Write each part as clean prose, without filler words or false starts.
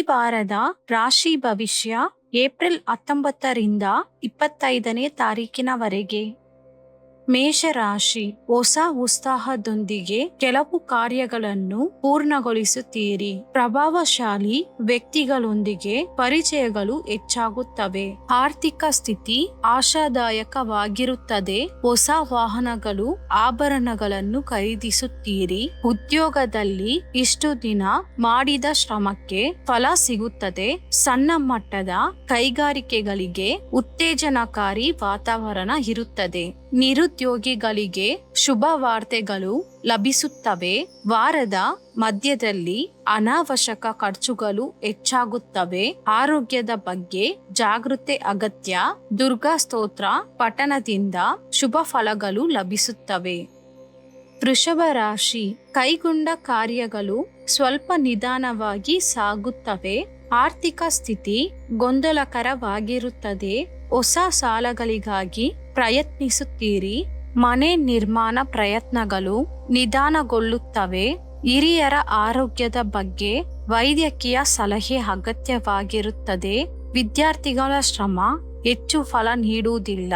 ವಾರದ ರಾಶಿ ಭವಿಷ್ಯ ಏಪ್ರಿಲ್ 19ರಿಂದ 25ನೇ ತಾರೀಕಿನವರೆಗೆ. ಮೇಷರಾಶಿ, ಹೊಸ ಉತ್ಸಾಹದೊಂದಿಗೆ ಕೆಲವು ಕಾರ್ಯಗಳನ್ನು ಪೂರ್ಣಗೊಳಿಸುತ್ತೀರಿ. ಪ್ರಭಾವಶಾಲಿ ವ್ಯಕ್ತಿಗಳೊಂದಿಗೆ ಪರಿಚಯಗಳು ಹೆಚ್ಚಾಗುತ್ತವೆ. ಆರ್ಥಿಕ ಸ್ಥಿತಿ ಆಶಾದಾಯಕವಾಗಿರುತ್ತದೆ. ಹೊಸ ವಾಹನಗಳು, ಆಭರಣಗಳನ್ನು ಖರೀದಿಸುತ್ತೀರಿ. ಉದ್ಯೋಗದಲ್ಲಿ ಇಷ್ಟು ದಿನ ಮಾಡಿದ ಶ್ರಮಕ್ಕೆ ಫಲ ಸಿಗುತ್ತದೆ. ಸಣ್ಣ ಮಟ್ಟದ ಕೈಗಾರಿಕೆಗಳಿಗೆ ಉತ್ತೇಜನಕಾರಿ ವಾತಾವರಣ ಇರುತ್ತದೆ. ನಿರುದ್ಯೋಗಿಗಳಿಗೆ ಶುಭ ವಾರ್ತೆಗಳು ಲಭಿಸುತ್ತವೆ. ವಾರದ ಮಧ್ಯದಲ್ಲಿ ಅನಾವಶ್ಯಕ ಖರ್ಚುಗಳು ಹೆಚ್ಚಾಗುತ್ತವೆ. ಆರೋಗ್ಯದ ಬಗ್ಗೆ ಜಾಗೃತಿ ಅಗತ್ಯ. ದುರ್ಗಾ ಸ್ತೋತ್ರ ಪಠಣದಿಂದ ಶುಭ ಫಲಗಳು ಲಭಿಸುತ್ತವೆ. ವೃಷಭ ರಾಶಿ, ಕೈಗೊಂಡ ಕಾರ್ಯಗಳು ಸ್ವಲ್ಪ ನಿಧಾನವಾಗಿ ಸಾಗುತ್ತವೆ. ಆರ್ಥಿಕ ಸ್ಥಿತಿ ಗೊಂದಲಕರವಾಗಿರುತ್ತದೆ. ಹೊಸ ಸಾಲಗಳಿಗಾಗಿ ಪ್ರಯತ್ನಿಸುತ್ತೀರಿ. ಮನೆ ನಿರ್ಮಾಣ ಪ್ರಯತ್ನಗಳು ನಿಧಾನಗೊಳ್ಳುತ್ತವೆ. ಹಿರಿಯರ ಆರೋಗ್ಯದ ಬಗ್ಗೆ ವೈದ್ಯಕೀಯ ಸಲಹೆ ಅಗತ್ಯವಾಗಿರುತ್ತದೆ. ವಿದ್ಯಾರ್ಥಿಗಳ ಶ್ರಮ ಹೆಚ್ಚು ಫಲ ನೀಡುವುದಿಲ್ಲ.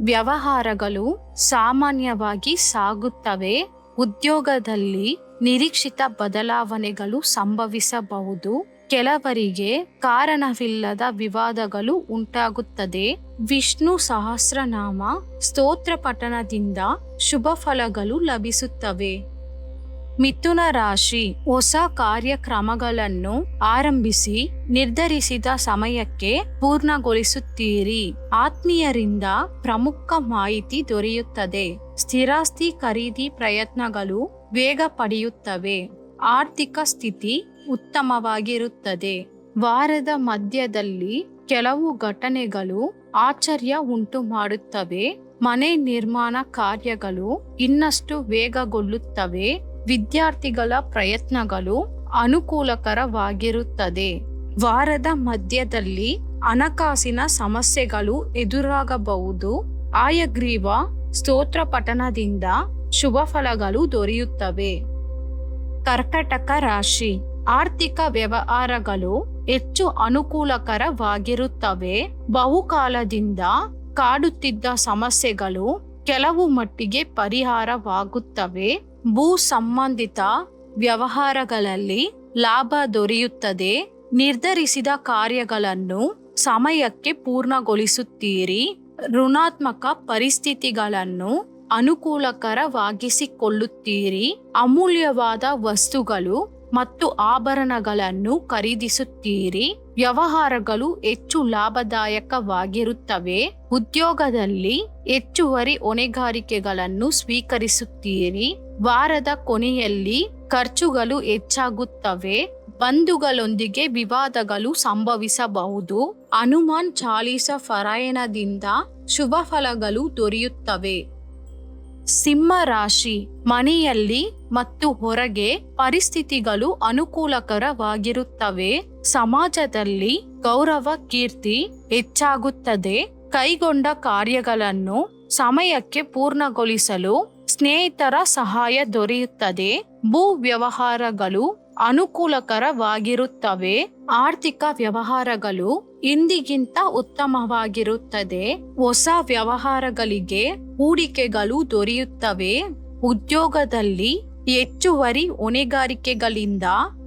ವ್ಯವಹಾರಗಳು ಸಾಮಾನ್ಯವಾಗಿ ಸಾಗುತ್ತವೆ. ಉದ್ಯೋಗದಲ್ಲಿ ನಿರೀಕ್ಷಿತ ಬದಲಾವಣೆಗಳು ಸಂಭವಿಸಬಹುದು. ಕೆಲವರಿಗೆ ಕಾರಣವಿಲ್ಲದ ವಿವಾದಗಳು ಉಂಟಾಗುತ್ತದೆ. ವಿಷ್ಣು ಸಹಸ್ರನಾಮ ಸ್ತೋತ್ರ ಪಠಣದಿಂದ ಶುಭ ಫಲಗಳು ಲಭಿಸುತ್ತವೆ. ಮಿಥುನ ರಾಶಿ, ಹೊಸ ಕಾರ್ಯಕ್ರಮಗಳನ್ನು ಆರಂಭಿಸಿ ನಿರ್ಧರಿಸಿದ ಸಮಯಕ್ಕೆ ಪೂರ್ಣಗೊಳಿಸುತ್ತೀರಿ. ಆತ್ಮೀಯರಿಂದ ಪ್ರಮುಖ ಮಾಹಿತಿ ದೊರೆಯುತ್ತದೆ. ಸ್ಥಿರಾಸ್ತಿ ಖರೀದಿ ಪ್ರಯತ್ನಗಳು ವೇಗ ಪಡೆಯುತ್ತವೆ. ಆರ್ಥಿಕ ಸ್ಥಿತಿ ಉತ್ತಮವಾಗಿರುತ್ತದೆ. ವಾರದ ಮಧ್ಯದಲ್ಲಿ ಕೆಲವು ಘಟನೆಗಳು ಆಶ್ಚರ್ಯ ಉಂಟು ಮಾಡುತ್ತವೆ. ಮನೆ ನಿರ್ಮಾಣ ಕಾರ್ಯಗಳು ಇನ್ನಷ್ಟು ವೇಗಗೊಳ್ಳುತ್ತವೆ. ವಿದ್ಯಾರ್ಥಿಗಳ ಪ್ರಯತ್ನಗಳು ಅನುಕೂಲಕರವಾಗಿರುತ್ತದೆ. ವಾರದ ಮಧ್ಯದಲ್ಲಿ ಹಣಕಾಸಿನ ಸಮಸ್ಯೆಗಳು ಎದುರಾಗಬಹುದು. ಆಯಗ್ರೀವ ಸ್ತೋತ್ರ ಪಠಣದಿಂದ ಶುಭ ಫಲಗಳು ದೊರೆಯುತ್ತವೆ. ಕರ್ಕಟಕ ರಾಶಿ, ಆರ್ಥಿಕ ವ್ಯವಹಾರಗಳು ಹೆಚ್ಚು ಅನುಕೂಲಕರವಾಗಿರುತ್ತವೆ. ಬಹುಕಾಲದಿಂದ ಕಾಡುತ್ತಿದ್ದ ಸಮಸ್ಯೆಗಳು ಕೆಲವು ಮಟ್ಟಿಗೆ ಪರಿಹಾರವಾಗುತ್ತವೆ. ಭೂ ಸಂಬಂಧಿತ ವ್ಯವಹಾರಗಳಲ್ಲಿ ಲಾಭ ದೊರೆಯುತ್ತದೆ. ನಿರ್ಧರಿಸಿದ ಕಾರ್ಯಗಳನ್ನು ಸಮಯಕ್ಕೆ ಪೂರ್ಣಗೊಳಿಸುತ್ತೀರಿ. ಋಣಾತ್ಮಕ ಪರಿಸ್ಥಿತಿಗಳನ್ನು ಅನುಕೂಲಕರವಾಗಿಸಿಕೊಳ್ಳುತ್ತೀರಿ. ಅಮೂಲ್ಯವಾದ ವಸ್ತುಗಳು ಮತ್ತು ಆಭರಣಗಳನ್ನು ಖರೀದಿಸುತ್ತೀರಿ. ವ್ಯವಹಾರಗಳು ಹೆಚ್ಚು ಲಾಭದಾಯಕವಾಗಿರುತ್ತವೆ. ಉದ್ಯೋಗದಲ್ಲಿ ಹೆಚ್ಚುವರಿ ಹೊಣೆಗಾರಿಕೆಗಳನ್ನು ಸ್ವೀಕರಿಸುತ್ತೀರಿ. ವಾರದ ಕೊನೆಯಲ್ಲಿ ಖರ್ಚುಗಳು ಹೆಚ್ಚಾಗುತ್ತವೆ. ಬಂಧುಗಳೊಂದಿಗೆ ವಿವಾದಗಳು ಸಂಭವಿಸಬಹುದು. ಹನುಮಾನ್ ಚಾಲೀಸ ಪಾರಾಯಣದಿಂದ ಶುಭ ಫಲಗಳು ದೊರೆಯುತ್ತವೆ. ಸಿಂಹ ರಾಶಿ, ಮನೆಯಲ್ಲಿ ಮತ್ತು ಹೊರಗೆ ಪರಿಸ್ಥಿತಿಗಳು ಅನುಕೂಲಕರವಾಗಿರುತ್ತವೆ. ಸಮಾಜದಲ್ಲಿ ಗೌರವ ಕೀರ್ತಿ ಹೆಚ್ಚಾಗುತ್ತದೆ. ಕೈಗೊಂಡ ಕಾರ್ಯಗಳನ್ನು ಸಮಯಕ್ಕೆ ಪೂರ್ಣಗೊಳಿಸಲು ಸ್ನೇಹಿತರ ಸಹಾಯ ದೊರೆಯುತ್ತದೆ. ಭೂ ವ್ಯವಹಾರಗಳು ಅನುಕೂಲಕರವಾಗಿರುತ್ತವೆ. ಆರ್ಥಿಕ ವ್ಯವಹಾರಗಳು ಇಂದಿಗಿಂತ ಉತ್ತಮವಾಗಿರುತ್ತದೆ. ಹೊಸ ವ್ಯವಹಾರಗಳಿಗೆ ಹೂಡಿಕೆಗಳು ದೊರೆಯುತ್ತವೆ. ಉದ್ಯೋಗದಲ್ಲಿ ಹೆಚ್ಚುವರಿ ಹೊಣೆಗಾರಿಕೆಗಳಿಂದ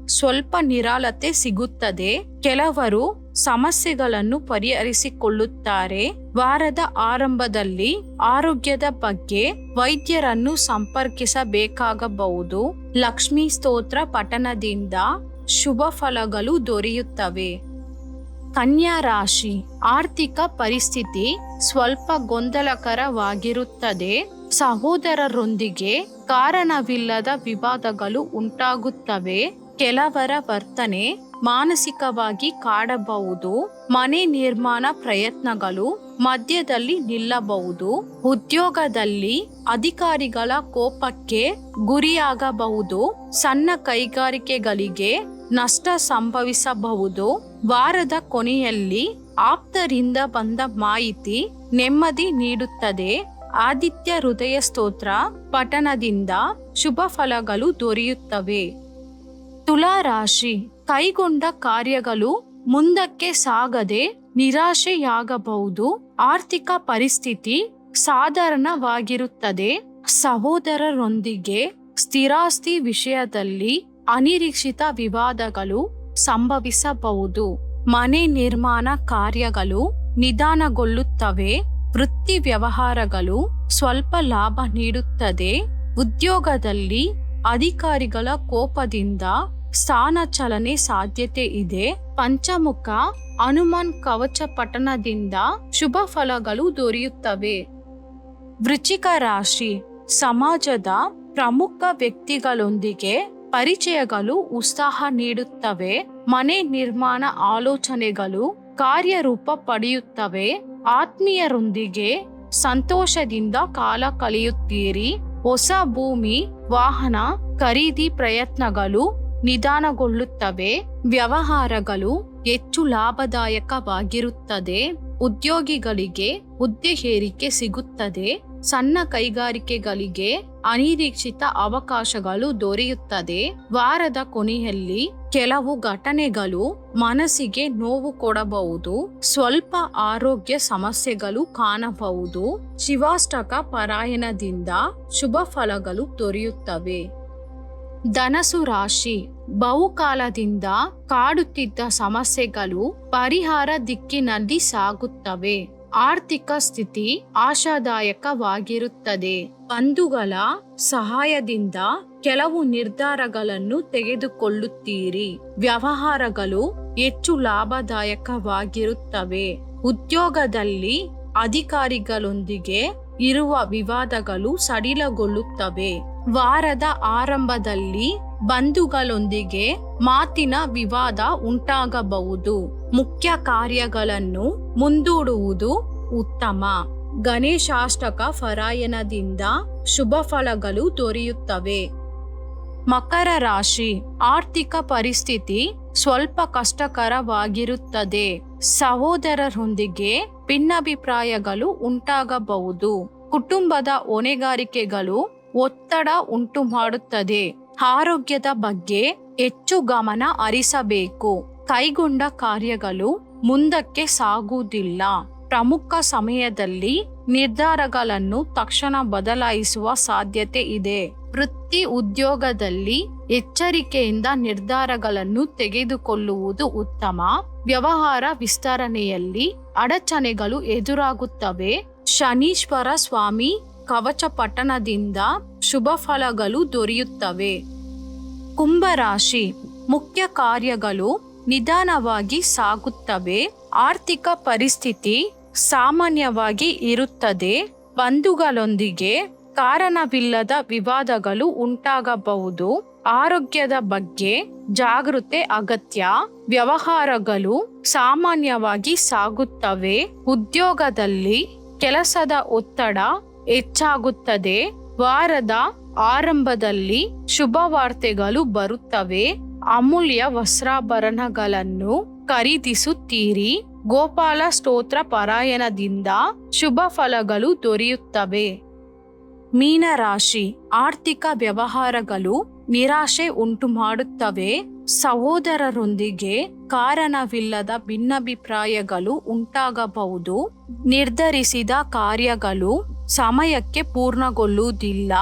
ಸ್ವಲ್ಪ ನಿರಾಳತೆ ಸಿಗುತ್ತದೆ. ಕೆಲವರು ಸಮಸ್ಯೆಗಳನ್ನು ಪರಿಹರಿಸಿಕೊಳ್ಳುತ್ತಾರೆ. ವಾರದ ಆರಂಭದಲ್ಲಿ ಆರೋಗ್ಯದ ಬಗ್ಗೆ ವೈದ್ಯರನ್ನು ಸಂಪರ್ಕಿಸಬೇಕಾಗಬಹುದು. ಲಕ್ಷ್ಮೀ ಸ್ತೋತ್ರ ಪಠಣದಿಂದ ಶುಭ ಫಲಗಳು ದೊರೆಯುತ್ತವೆ. ಕನ್ಯಾ ರಾಶಿ, ಆರ್ಥಿಕ ಪರಿಸ್ಥಿತಿ ಸ್ವಲ್ಪ ಗೊಂದಲಕರವಾಗಿರುತ್ತದೆ. ಸಹೋದರರೊಂದಿಗೆ ಕಾರಣವಿಲ್ಲದ ವಿವಾದಗಳು ಉಂಟಾಗುತ್ತವೆ. ಕೆಲವರ ವರ್ತನೆ ಮಾನಸಿಕವಾಗಿ ಕಾಡಬಹುದು. ಮನೆ ನಿರ್ಮಾಣ ಪ್ರಯತ್ನಗಳು ಮಧ್ಯದಲ್ಲಿ ನಿಲ್ಲಬಹುದು. ಉದ್ಯೋಗದಲ್ಲಿ ಅಧಿಕಾರಿಗಳ ಕೋಪಕ್ಕೆ ಗುರಿಯಾಗಬಹುದು. ಸಣ್ಣ ಕೈಗಾರಿಕೆಗಳಿಗೆ ನಷ್ಟ ಸಂಭವಿಸಬಹುದು. ವಾರದ ಕೊನೆಯಲ್ಲಿ ಆಪ್ತರಿಂದ ಬಂದ ಮಾಹಿತಿ ನೆಮ್ಮದಿ ನೀಡುತ್ತದೆ. ಆದಿತ್ಯ ಹೃದಯ ಸ್ತೋತ್ರ ಪಠಣದಿಂದ ಶುಭ ಫಲಗಳು ದೊರೆಯುತ್ತವೆ. ತುಲಾ ರಾಶಿ, ಕೈಗೊಂಡ ಕಾರ್ಯಗಳು ಮುಂದಕ್ಕೆ ಸಾಗದೆ ನಿರಾಶೆಯಾಗಬಹುದು. ಆರ್ಥಿಕ ಪರಿಸ್ಥಿತಿ ಸಾಧಾರಣವಾಗಿರುತ್ತದೆ. ಸಹೋದರರೊಂದಿಗೆ ಸ್ಥಿರಾಸ್ತಿ ವಿಷಯದಲ್ಲಿ ಅನಿರೀಕ್ಷಿತ ವಿವಾದಗಳು ಸಂಭವಿಸಬಹುದು. ಮನೆ ನಿರ್ಮಾಣ ಕಾರ್ಯಗಳು ನಿಧಾನಗೊಳ್ಳುತ್ತವೆ. ವೃತ್ತಿ ವ್ಯವಹಾರಗಳು ಸ್ವಲ್ಪ ಲಾಭ ನೀಡುತ್ತದೆ. ಉದ್ಯೋಗದಲ್ಲಿ ಅಧಿಕಾರಿಗಳ ಕೋಪದಿಂದ ಸ್ಥಾನ ಚಲನೆ ಸಾಧ್ಯತೆ ಇದೆ. ಪಂಚಮುಖ ಹನುಮಾನ್ ಕವಚ ಪಠಣದಿಂದ ಶುಭ ಫಲಗಳು ದೊರೆಯುತ್ತವೆ. ವೃಶ್ಚಿಕ ರಾಶಿ, ಸಮಾಜದ ಪ್ರಮುಖ ವ್ಯಕ್ತಿಗಳೊಂದಿಗೆ ಪರಿಚಯಗಳು ಉತ್ಸಾಹ ನೀಡುತ್ತವೆ. ಮನೆ ನಿರ್ಮಾಣ ಆಲೋಚನೆಗಳು ಕಾರ್ಯರೂಪ ಪಡೆಯುತ್ತವೆ. ಆತ್ಮೀಯರೊಂದಿಗೆ ಸಂತೋಷದಿಂದ ಕಾಲ ಕಳೆಯುತ್ತೀರಿ. ಹೊಸ ಭೂಮಿ ವಾಹನ ಖರೀದಿ ಪ್ರಯತ್ನಗಳು ನಿಧಾನಗೊಳ್ಳುತ್ತವೆ. ವ್ಯವಹಾರಗಳು ಹೆಚ್ಚು ಲಾಭದಾಯಕವಾಗಿರುತ್ತದೆ. ಉದ್ಯೋಗಿಗಳಿಗೆ ಹುದ್ದೆ ಏರಿಕೆ ಸಿಗುತ್ತದೆ. ಸಣ್ಣ ಕೈಗಾರಿಕೆಗಳಿಗೆ ಅನಿರೀಕ್ಷಿತ ಅವಕಾಶಗಳು ದೊರೆಯುತ್ತದೆ. ವಾರದ ಕೊನೆಯಲ್ಲಿ ಕೆಲವು ಘಟನೆಗಳು ಮನಸ್ಸಿಗೆ ನೋವು ಕೊಡಬಹುದು. ಸ್ವಲ್ಪ ಆರೋಗ್ಯ ಸಮಸ್ಯೆಗಳು ಕಾಣಬಹುದು. ಶಿವಾಷ್ಟಕ ಪಾರಾಯಣದಿಂದ ಶುಭ ಫಲಗಳು ದೊರೆಯುತ್ತವೆ. ಧನಸು ರಾಶಿ, ಬಹುಕಾಲದಿಂದ ಕಾಡುತ್ತಿದ್ದ ಸಮಸ್ಯೆಗಳು ಪರಿಹಾರ ದಿಕ್ಕಿನಲ್ಲಿ ಸಾಗುತ್ತವೆ. ಆರ್ಥಿಕ ಸ್ಥಿತಿ ಆಶಾದಾಯಕವಾಗಿರುತ್ತದೆ. ಬಂಧುಗಳ ಸಹಾಯದಿಂದ ಕೆಲವು ನಿರ್ಧಾರಗಳನ್ನು ತೆಗೆದುಕೊಳ್ಳುತ್ತೀರಿ. ವ್ಯವಹಾರಗಳು ಹೆಚ್ಚು ಲಾಭದಾಯಕವಾಗಿರುತ್ತವೆ. ಉದ್ಯೋಗದಲ್ಲಿ ಅಧಿಕಾರಿಗಳೊಂದಿಗೆ ಇರುವ ವಿವಾದಗಳು ಸಡಿಲಗೊಳ್ಳುತ್ತವೆ. ವಾರದ ಆರಂಭದಲ್ಲಿ ಬಂಧುಗಳೊಂದಿಗೆ ಮಾತಿನ ವಿವಾದ ಉಂಟಾಗಬಹುದು. ಮುಖ್ಯ ಕಾರ್ಯಗಳನ್ನು ಮುಂದೂಡುವುದು ಉತ್ತಮ. ಗಣೇಶಾಷ್ಟಕ ಪಾರಾಯಣದಿಂದ ಶುಭ ಫಲಗಳು ದೊರೆಯುತ್ತವೆ. ಮಕರ ರಾಶಿ, ಆರ್ಥಿಕ ಪರಿಸ್ಥಿತಿ ಸ್ವಲ್ಪ ಕಷ್ಟಕರವಾಗಿರುತ್ತದೆ. ಸಹೋದರರೊಂದಿಗೆ ಭಿನ್ನಾಭಿಪ್ರಾಯಗಳು ಉಂಟಾಗಬಹುದು. ಕುಟುಂಬದ ಹೊಣೆಗಾರಿಕೆಗಳು ಒತ್ತಡ ಉಂಟು ಮಾಡುತ್ತದೆ. ಆರೋಗ್ಯದ ಬಗ್ಗೆ ಹೆಚ್ಚು ಗಮನ ಹರಿಸಬೇಕು. ಕೈಗೊಂಡ ಕಾರ್ಯಗಳು ಮುಂದಕ್ಕೆ ಸಾಗುವುದಿಲ್ಲ. ಪ್ರಮುಖ ಸಮಯದಲ್ಲಿ ನಿರ್ಧಾರಗಳನ್ನು ತಕ್ಷಣ ಬದಲಾಯಿಸುವ ಸಾಧ್ಯತೆ ಇದೆ. ವೃತ್ತಿ ಉದ್ಯೋಗದಲ್ಲಿ ಎಚ್ಚರಿಕೆಯಿಂದ ನಿರ್ಧಾರಗಳನ್ನು ತೆಗೆದುಕೊಳ್ಳುವುದು ಉತ್ತಮ. ವ್ಯವಹಾರ ವಿಸ್ತರಣೆಯಲ್ಲಿ ಅಡಚಣೆಗಳು ಎದುರಾಗುತ್ತವೆ. ಶನೀಶ್ವರ ಸ್ವಾಮಿ ಕವಚ ಪಠಣದಿಂದ ಶುಭ ಫಲಗಳು ದೊರೆಯುತ್ತವೆ. ಕುಂಭರಾಶಿ, ಮುಖ್ಯ ಕಾರ್ಯಗಳು ನಿಧಾನವಾಗಿ ಸಾಗುತ್ತವೆ. ಆರ್ಥಿಕ ಪರಿಸ್ಥಿತಿ ಸಾಮಾನ್ಯವಾಗಿ ಇರುತ್ತದೆ. ಬಂಧುಗಳೊಂದಿಗೆ ಕಾರಣವಿಲ್ಲದ ವಿವಾದಗಳು ಉಂಟಾಗಬಹುದು. ಆರೋಗ್ಯದ ಬಗ್ಗೆ ಜಾಗೃತೆ ಅಗತ್ಯ. ವ್ಯವಹಾರಗಳು ಸಾಮಾನ್ಯವಾಗಿ ಸಾಗುತ್ತವೆ. ಉದ್ಯೋಗದಲ್ಲಿ ಕೆಲಸದ ಒತ್ತಡ ಹೆಚ್ಚಾಗುತ್ತದೆ. ವಾರದ ಆರಂಭದಲ್ಲಿ ಶುಭ ವಾರ್ತೆಗಳು ಬರುತ್ತವೆ. ಅಮೂಲ್ಯ ವಸ್ತ್ರಾಭರಣಗಳನ್ನು ಖರೀದಿಸುತ್ತೀರಿ. ಗೋಪಾಲ ಸ್ತೋತ್ರ ಪಾರಾಯಣದಿಂದ ಶುಭ ಫಲಗಳು ದೊರೆಯುತ್ತವೆ. ಮೀನರಾಶಿ, ಆರ್ಥಿಕ ವ್ಯವಹಾರಗಳು ನಿರಾಶೆ ಉಂಟು ಮಾಡುತ್ತವೆ. ಸಹೋದರರೊಂದಿಗೆ ಕಾರಣವಿಲ್ಲದ ಭಿನ್ನಾಭಿಪ್ರಾಯಗಳು ಉಂಟಾಗಬಹುದು. ನಿರ್ಧರಿಸಿದ ಕಾರ್ಯಗಳು ಸಮಯಕ್ಕೆ ಪೂರ್ಣಗೊಳ್ಳುವುದಿಲ್ಲ.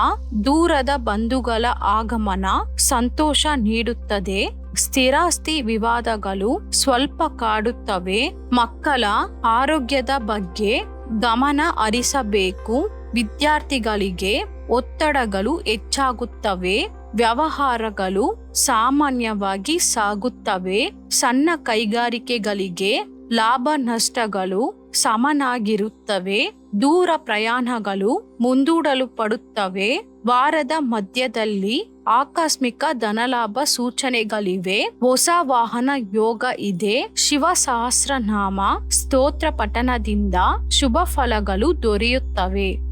ದೂರದ ಬಂಧುಗಳ ಆಗಮನ ಸಂತೋಷ ನೀಡುತ್ತದೆ. ಸ್ಥಿರಾಸ್ತಿ ವಿವಾದಗಳು ಸ್ವಲ್ಪ ಕಾಡುತ್ತವೆ. ಮಕ್ಕಳ ಆರೋಗ್ಯದ ಬಗ್ಗೆ ಗಮನ ಹರಿಸಬೇಕು. ವಿದ್ಯಾರ್ಥಿಗಳಿಗೆ ಒತ್ತಡಗಳು ಹೆಚ್ಚಾಗುತ್ತವೆ. ವ್ಯವಹಾರಗಳು ಸಾಮಾನ್ಯವಾಗಿ ಸಾಗುತ್ತವೆ. ಸಣ್ಣ ಕೈಗಾರಿಕೆಗಳಿಗೆ ಲಾಭ ನಷ್ಟಗಳು ಸಮನಾಗಿರುತ್ತವೆ. ದೂರ ಪ್ರಯಾಣಗಳು ಮುಂದೂಡಲ್ಪಡುತ್ತವೆ. ವಾರದ ಮಧ್ಯದಲ್ಲಿ ಆಕಸ್ಮಿಕ ಧನಲಾಭ ಸೂಚನೆಗಳಿವೆ. ಹೊಸ ವಾಹನ ಯೋಗ ಇದೆ. ಶಿವ ಸಹಸ್ರನಾಮ ಸ್ತೋತ್ರ ಪಠಣದಿಂದ ಶುಭ ಫಲಗಳು ದೊರೆಯುತ್ತವೆ.